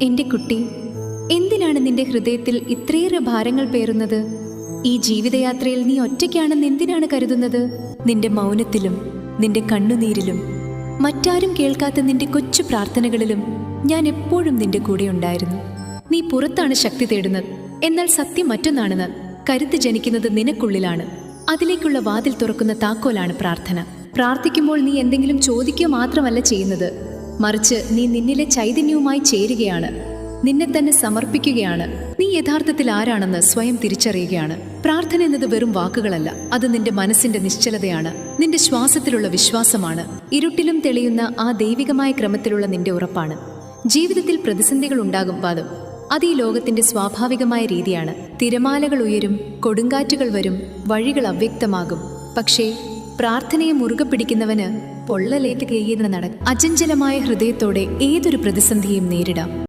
എന്റെ കുട്ടി, എന്തിനാണ് നിന്റെ ഹൃദയത്തിൽ ഇത്രയേറെ ഭാരങ്ങൾ പേറുന്നത്? ഈ ജീവിതയാത്രയിൽ നീ ഒറ്റയ്ക്കാണെന്ന് എന്തിനാണ് കരുതുന്നത്? നിന്റെ മൗനത്തിലും നിന്റെ കണ്ണുനീരിലും മറ്റാരും കേൾക്കാത്ത നിന്റെ കൊച്ചു പ്രാർത്ഥനകളിലും ഞാൻ എപ്പോഴും നിന്റെ കൂടെ ഉണ്ടായിരുന്നു. നീ പുറത്താണ് ശക്തി തേടുന്നത്, എന്നാൽ സത്യം മറ്റൊന്നാണെന്ന്. കരുത്ത് ജനിക്കുന്നത് നിനക്കുള്ളിലാണ്. അതിലേക്കുള്ള വാതിൽ തുറക്കുന്ന താക്കോലാണ് പ്രാർത്ഥന. പ്രാർത്ഥിക്കുമ്പോൾ നീ എന്തെങ്കിലും ചോദിക്കുക മാത്രമല്ല ചെയ്യുന്നത്, മറിച്ച് നീ നിന്നിലെ ചൈതന്യവുമായി ചേരുകയാണ്, നിന്നെ തന്നെ സമർപ്പിക്കുകയാണ്. നീ യഥാർത്ഥത്തിൽ ആരാണെന്ന് സ്വയം തിരിച്ചറിയുകയാണ്. പ്രാർത്ഥന എന്നത് വെറും വാക്കുകളല്ല, അത് നിന്റെ മനസ്സിന്റെ നിശ്ചലതയാണ്, നിന്റെ ശ്വാസത്തിലുള്ള വിശ്വാസമാണ്, ഇരുട്ടിലും തെളിയുന്ന ആ ദൈവികമായ ക്രമത്തിലുള്ള നിന്റെ ഉറപ്പാണ്. ജീവിതത്തിൽ പ്രതിസന്ധികൾ ഉണ്ടാകും പാദം, അത് ഈ ലോകത്തിന്റെ സ്വാഭാവികമായ രീതിയാണ്. തിരമാലകൾ ഉയരും, കൊടുങ്കാറ്റുകൾ വരും, വഴികൾ അവ്യക്തമാകും. പക്ഷേ പ്രാർത്ഥനയെ മുറുകെ പിടിക്കുന്നവന് പൊള്ളലേറ്റ് കയ്യിൽ നടക്കും. അചഞ്ചലമായ ഹൃദയത്തോടെ ഏതൊരു പ്രതിസന്ധിയും നേരിടാം.